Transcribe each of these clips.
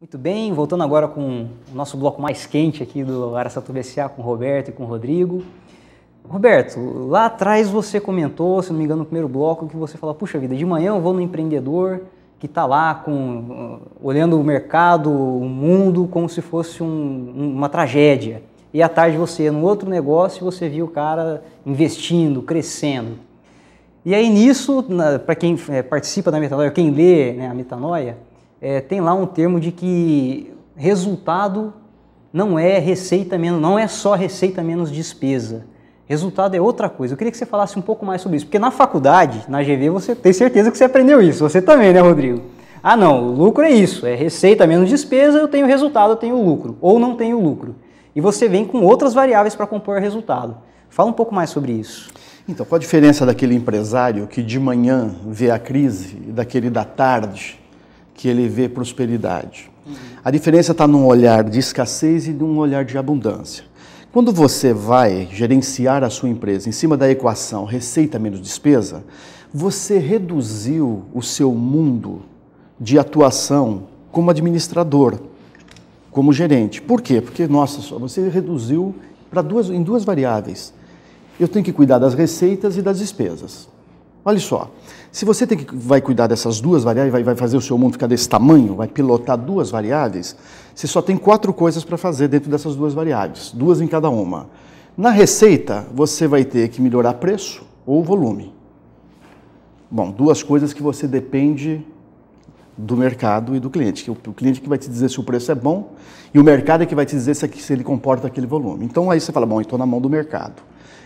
Muito bem, voltando agora com o nosso bloco mais quente aqui do Araçatuba SA, com o Roberto e com o Rodrigo. Roberto, lá atrás você comentou, se não me engano, no primeiro bloco, que você falou, puxa vida, de manhã eu vou no empreendedor que está lá olhando o mercado, o mundo, como se fosse uma tragédia. E à tarde você, no outro negócio, você viu o cara investindo, crescendo. E aí nisso, para quem participa da metanoia, quem lê, né, a metanoia, tem lá um termo de que resultado não é receita menos, não é só receita menos despesa. Resultado é outra coisa. Eu queria que você falasse um pouco mais sobre isso, porque na faculdade, na GV, você tem certeza que você aprendeu isso. Você também, né, Rodrigo? Ah, não, o lucro é isso, é receita menos despesa, eu tenho resultado, eu tenho lucro, ou não tenho lucro. E você vem com outras variáveis para compor o resultado. Fala um pouco mais sobre isso. Então, qual a diferença daquele empresário que de manhã vê a crise e daquele da tarde que ele vê prosperidade? A diferença está num olhar de escassez e num olhar de abundância. Quando você vai gerenciar a sua empresa em cima da equação receita menos despesa, você reduziu o seu mundo de atuação como administrador, como gerente. Por quê? Porque, nossa, você reduziu em duas variáveis. Eu tenho que cuidar das receitas e das despesas. Olha só, se você vai cuidar dessas duas variáveis, vai fazer o seu mundo ficar desse tamanho, vai pilotar duas variáveis, você só tem 4 coisas para fazer dentro dessas duas variáveis, 2 em cada uma. Na receita, você vai ter que melhorar preço ou volume. Bom, 2 coisas que você depende do mercado e do cliente. O cliente que vai te dizer se o preço é bom e o mercado é que vai te dizer se ele comporta aquele volume. Então aí você fala, bom, estou na mão do mercado.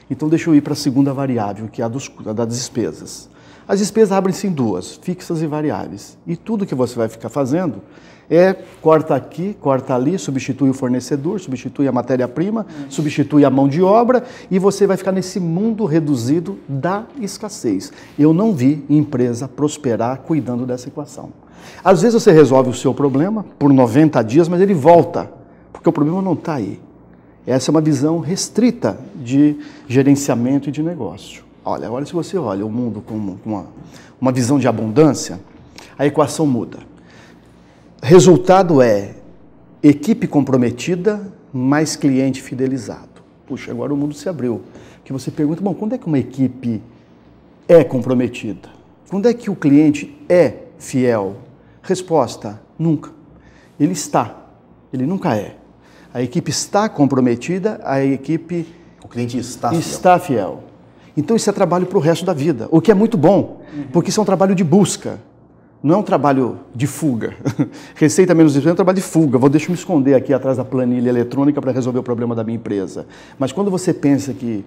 Então deixa eu ir para a segunda variável, que é a das despesas. As despesas abrem-se em 2, fixas e variáveis. E tudo que você vai ficar fazendo é corta aqui, corta ali, substitui o fornecedor, substitui a matéria-prima, substitui a mão de obra e você vai ficar nesse mundo reduzido da escassez. Eu não vi empresa prosperar cuidando dessa equação. Às vezes você resolve o seu problema por 90 dias, mas ele volta, porque o problema não está aí. Essa é uma visão restrita de gerenciamento e de negócio. Olha, agora se você olha o mundo com uma visão de abundância, a equação muda. Resultado é equipe comprometida mais cliente fidelizado. Puxa, agora o mundo se abriu. Que você pergunta, bom, quando é que uma equipe é comprometida? Quando é que o cliente é fiel? Resposta, nunca. Ele está, ele nunca é. A equipe está comprometida, o cliente está fiel. Então isso é trabalho para o resto da vida, o que é muito bom, porque isso é um trabalho de busca, não é um trabalho de fuga. Receita menos despesa é um trabalho de fuga. Deixa eu me esconder aqui atrás da planilha eletrônica para resolver o problema da minha empresa. Mas quando você pensa que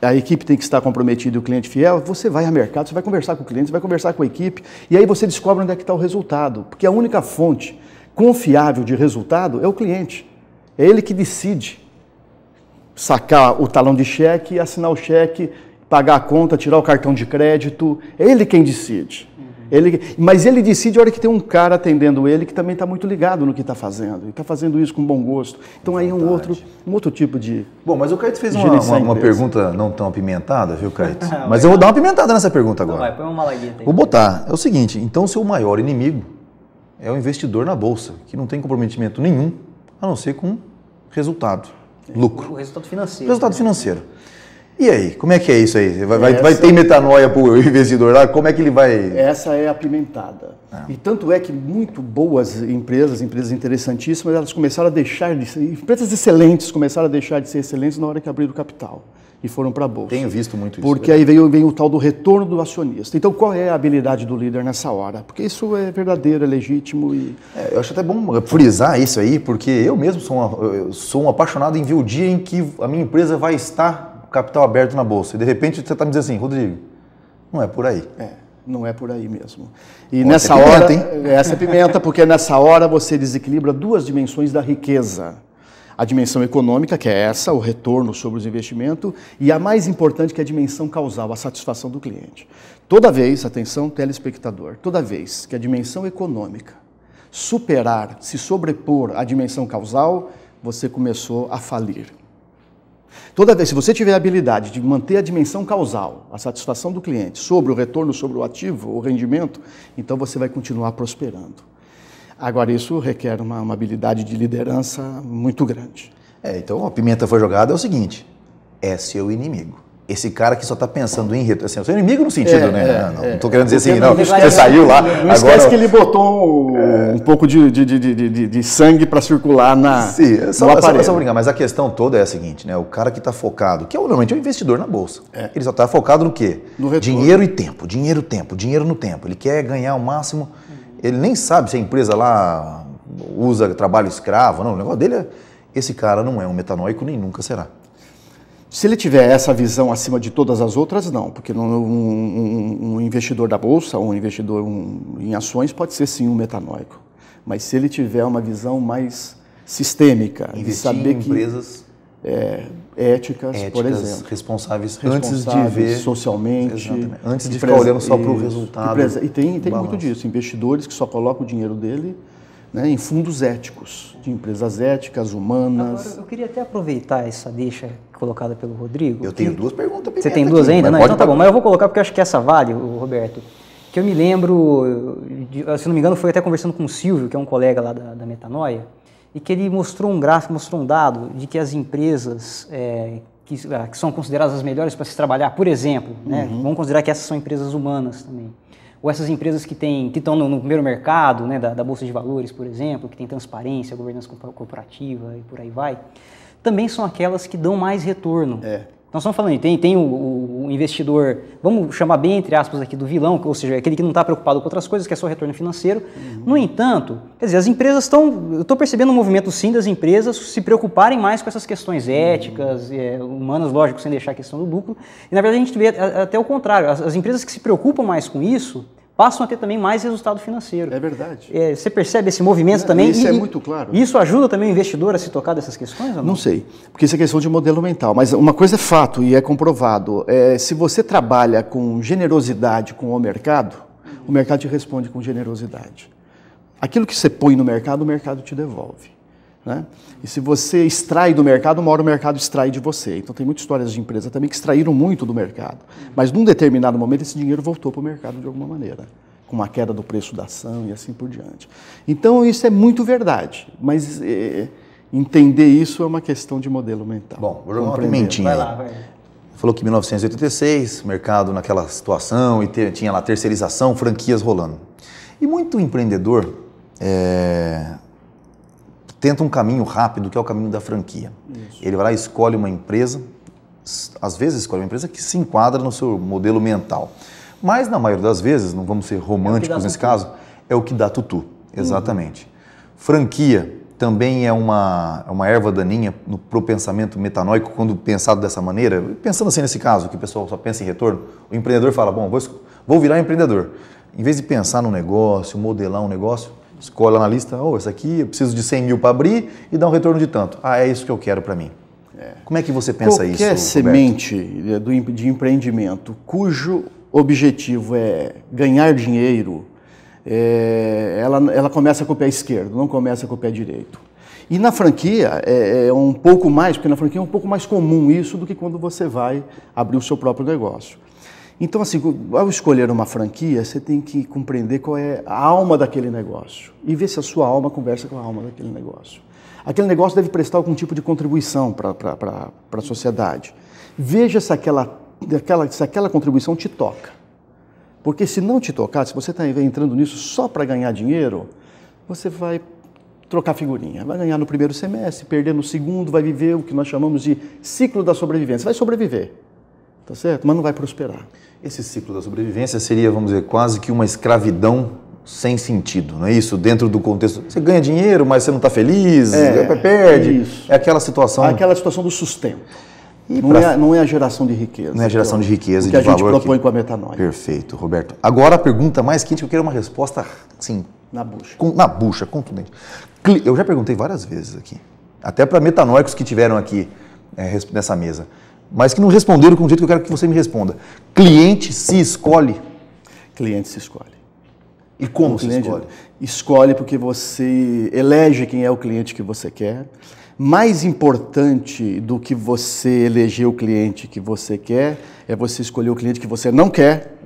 a equipe tem que estar comprometida e o cliente fiel, você vai ao mercado, você vai conversar com o cliente, você vai conversar com a equipe, e aí você descobre onde é que está o resultado, porque a única fonte confiável de resultado é o cliente. É ele que decide sacar o talão de cheque, assinar o cheque, pagar a conta, tirar o cartão de crédito. É ele quem decide. Mas ele decide a hora que tem um cara atendendo ele que também está muito ligado no que está fazendo. E está fazendo isso com bom gosto. Então aí é um outro tipo de... Bom, mas o Caíto fez uma pergunta não tão apimentada, viu, Caíto? Mas eu vou dar uma apimentada nessa pergunta agora. Não, vai, põe uma malagueta aí. Vou botar. É o seguinte, então o seu maior inimigo é o investidor na Bolsa, que não tem comprometimento nenhum, a não ser com resultado, lucro. O resultado financeiro. Resultado financeiro. E aí, como é que é isso aí? Vai ter metanoia para o investidor lá? Como é que ele vai... Essa é apimentada. E tanto é que muito boas empresas interessantíssimas, elas começaram a deixar de ser... Empresas excelentes começaram a deixar de ser excelentes na hora que abriram o capital e foram para a Bolsa. Tenho visto muito isso. Porque aí vem o tal do retorno do acionista. Então, qual é a habilidade do líder nessa hora? Porque isso é verdadeiro, é legítimo e... eu acho até bom frisar isso aí, porque eu mesmo sou um apaixonado em ver o dia em que a minha empresa vai estar capital aberto na Bolsa. E de repente você está me dizendo assim, Rodrigo, não é por aí. Não é por aí mesmo. E nessa hora, essa é pimenta, porque nessa hora você desequilibra 2 dimensões da riqueza. A dimensão econômica, que é essa, o retorno sobre os investimentos, e a mais importante, que é a dimensão causal, a satisfação do cliente. Toda vez, atenção, telespectador, toda vez que a dimensão econômica superar, se sobrepor à dimensão causal, você começou a falir. Toda vez, se você tiver a habilidade de manter a dimensão causal, a satisfação do cliente, sobre o retorno sobre o ativo, o rendimento, então você vai continuar prosperando. Agora, isso requer uma habilidade de liderança muito grande. Então a pimenta foi jogada, é o seguinte, é seu inimigo. Esse cara que só está pensando em retorno, assim, seu inimigo no sentido, né? Não estou querendo dizer assim, não, você saiu lá. Não esquece que ele botou um pouco de sangue para circular no aparelho. Só brincar, mas a questão toda é a seguinte, né? O cara que está focado, que normalmente é um investidor na bolsa, ele só está focado no quê? No retorno. Dinheiro e tempo, dinheiro no tempo. Ele quer ganhar o máximo, ele nem sabe se a empresa lá usa trabalho escravo, não. O negócio dele é, esse cara não é um metanoico, nem nunca será. Se ele tiver essa visão acima de todas as outras, não, porque um investidor da bolsa, um investidor em ações pode ser sim um metanoico. Mas se ele tiver uma visão mais sistêmica, investir de saber em empresas éticas, por exemplo, responsáveis antes de ver socialmente, antes de ficar olhando só para o resultado. E tem muito disso, investidores que só colocam o dinheiro dele, né, em fundos éticos, de empresas éticas, humanas. Agora, eu queria até aproveitar essa deixa colocada pelo Rodrigo. Eu tenho duas perguntas. Você tem duas ainda? Não, então tá bom, mas eu vou colocar porque eu acho que essa vale, Roberto. Que eu me lembro, se não me engano, foi até conversando com o Silvio, que é um colega lá da Metanoia, e que ele mostrou um gráfico, mostrou um dado de que as empresas que são consideradas as melhores para se trabalhar, por exemplo, né, vamos considerar que essas são empresas humanas também, ou essas empresas que estão no primeiro mercado, né, da Bolsa de Valores, por exemplo, que tem transparência, governança corporativa e por aí vai, também são aquelas que dão mais retorno. Nós estamos falando, tem o investidor, vamos chamar bem entre aspas aqui do vilão, ou seja, aquele que não está preocupado com outras coisas, que é só retorno financeiro. No entanto, quer dizer, as empresas eu estou percebendo um movimento sim das empresas se preocuparem mais com essas questões éticas, humanas, lógico, sem deixar a questão do lucro. E na verdade a gente vê até o contrário, as empresas que se preocupam mais com isso, passam a ter também mais resultado financeiro. É verdade. Você percebe esse movimento também? Isso é muito claro. Isso ajuda também o investidor a se tocar dessas questões? Ou não? Não sei, porque isso é questão de modelo mental. Mas uma coisa é fato e é comprovado. Se você trabalha com generosidade com o mercado te responde com generosidade. Aquilo que você põe no mercado, o mercado te devolve. Né? E se você extrai do mercado, uma hora o mercado extrai de você. Então tem muitas histórias de empresas também que extraíram muito do mercado. Mas num determinado momento esse dinheiro voltou para o mercado de alguma maneira, com uma queda do preço da ação e assim por diante. Então isso é muito verdade, mas entender isso é uma questão de modelo mental. Bom, vou jogar uma pimentinha. Vai lá, vai. Falou que em 1986, mercado naquela situação e tinha lá terceirização, franquias rolando. E muito empreendedor tenta um caminho rápido, que é o caminho da franquia. Isso. Ele vai lá e escolhe uma empresa, às vezes escolhe uma empresa que se enquadra no seu modelo mental. Mas na maioria das vezes, não vamos ser românticos nesse caso, é o que dá tutu, exatamente. Franquia também é uma erva daninha pro pensamento metanoico, quando pensado dessa maneira, pensando assim nesse caso, que o pessoal só pensa em retorno, o empreendedor fala, bom, vou virar empreendedor. Em vez de pensar no negócio, modelar um negócio, escolhe na lista, esse aqui eu preciso de 100 mil para abrir e dar um retorno de tanto. É isso que eu quero para mim. Como é que você pensa isso, Qualquer semente de empreendimento cujo objetivo é ganhar dinheiro, ela começa com o pé esquerdo, não começa com o pé direito. E na franquia é um pouco mais, porque na franquia é um pouco mais comum isso do que quando você vai abrir o seu próprio negócio. Então, assim, ao escolher uma franquia, você tem que compreender qual é a alma daquele negócio e ver se a sua alma conversa com a alma daquele negócio. Aquele negócio deve prestar algum tipo de contribuição para a sociedade. Veja se aquela contribuição te toca. Porque se não te tocar, se você está entrando nisso só para ganhar dinheiro, você vai trocar figurinha. Vai ganhar no primeiro semestre, perder no segundo, vai viver o que nós chamamos de ciclo da sobrevivência. Vai sobreviver, tá certo? Mas não vai prosperar. Esse ciclo da sobrevivência seria, vamos dizer, quase que uma escravidão sem sentido, não é isso? Dentro do contexto, você ganha dinheiro, mas você não está feliz, perde. Isso. É aquela situação... Aquela situação do sustento. Não é a geração de riqueza. Não é a geração de riqueza e de valor. Que a gente propõe com a metanoia. Perfeito, Roberto. Agora a pergunta mais quente, eu quero uma resposta, assim... Na bucha. Na bucha, contundente. Eu já perguntei várias vezes aqui, até para metanoicos que tiveram aqui nessa mesa, mas que não responderam com o jeito que eu quero que você me responda. Cliente se escolhe? Cliente se escolhe. E como se escolhe? Escolhe porque você elege quem é o cliente que você quer. Mais importante do que você eleger o cliente que você quer é você escolher o cliente que você não quer.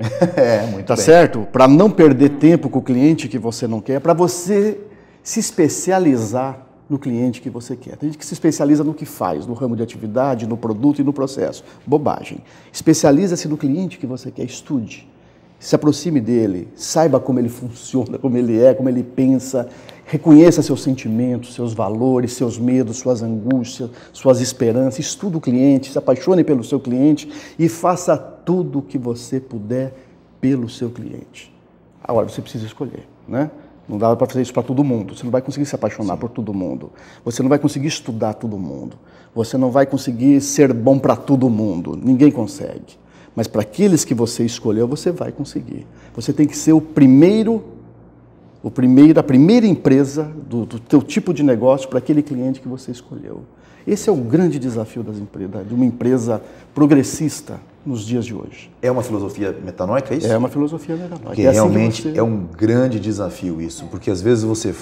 Muito tá bem. Certo? Para não perder tempo com o cliente que você não quer, para você se especializar no cliente que você quer. Tem gente que se especializa no que faz, no ramo de atividade, no produto e no processo. Bobagem. Especializa-se no cliente que você quer, estude. Se aproxime dele, saiba como ele funciona, como ele é, como ele pensa, reconheça seus sentimentos, seus valores, seus medos, suas angústias, suas esperanças, estude o cliente, se apaixone pelo seu cliente e faça tudo o que você puder pelo seu cliente. Agora, você precisa escolher, né? Não dá para fazer isso para todo mundo. Você não vai conseguir se apaixonar por todo mundo. Você não vai conseguir estudar todo mundo. Você não vai conseguir ser bom para todo mundo. Ninguém consegue. Mas para aqueles que você escolheu, você vai conseguir. Você tem que ser a primeira empresa do teu tipo de negócio para aquele cliente que você escolheu. Esse é o grande desafio de uma empresa progressista nos dias de hoje. É uma filosofia metanoica, é isso? É uma filosofia metanoica. Porque realmente é um grande desafio isso, porque às vezes você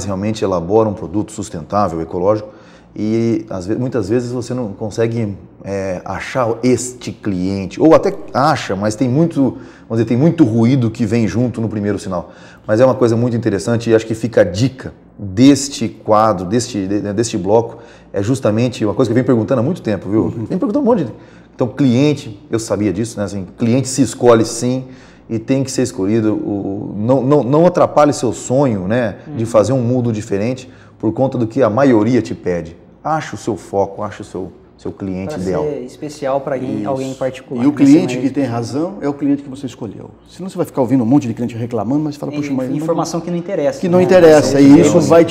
realmente elabora um produto sustentável, ecológico, e muitas vezes você não consegue achar este cliente, ou até acha, mas tem muito ruído que vem junto no primeiro sinal. Mas é uma coisa muito interessante e acho que fica a dica deste quadro, deste bloco, é justamente uma coisa que eu venho perguntando há muito tempo, viu? Vem perguntando um monte de... Então, cliente, eu sabia disso, né? Assim, cliente se escolhe sim e tem que ser escolhido. Não atrapalhe seu sonho, né, de fazer um mundo diferente por conta do que a maioria te pede. Ache o seu foco, ache o seu cliente ideal. Ser especial para alguém em particular. E o cliente que tem razão é o cliente que você escolheu. Senão você vai ficar ouvindo um monte de cliente reclamando, mas fala, puxa, mas... Informação que não interessa. Que não interessa, e isso vai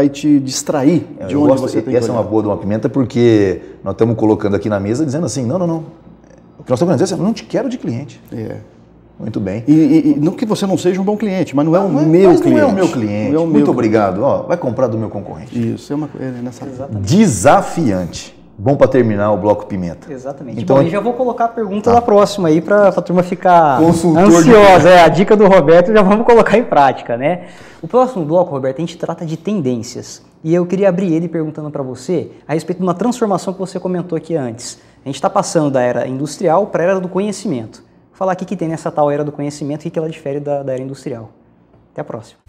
te distrair de onde você tem que Essa é uma boa de uma pimenta, porque nós estamos colocando aqui na mesa dizendo assim, não. O que nós estamos dizendo é, não te quero de cliente. Muito bem. E não que você não seja um bom cliente, mas não é o meu cliente. Não é o meu cliente. Muito obrigado. Ó, vai comprar do meu concorrente. Isso, nessa... Desafiante. Bom para terminar o bloco pimenta. Exatamente. Então, bom, eu já vou colocar a pergunta da próxima aí para a turma ficar Consultor ansiosa. A dica do Roberto já vamos colocar em prática, né? O próximo bloco, Roberto, a gente trata de tendências. E eu queria abrir ele perguntando para você a respeito de uma transformação que você comentou aqui antes. A gente está passando da era industrial para a era do conhecimento. Vou falar aqui que tem nessa tal era do conhecimento e que ela difere da era industrial. Até a próxima.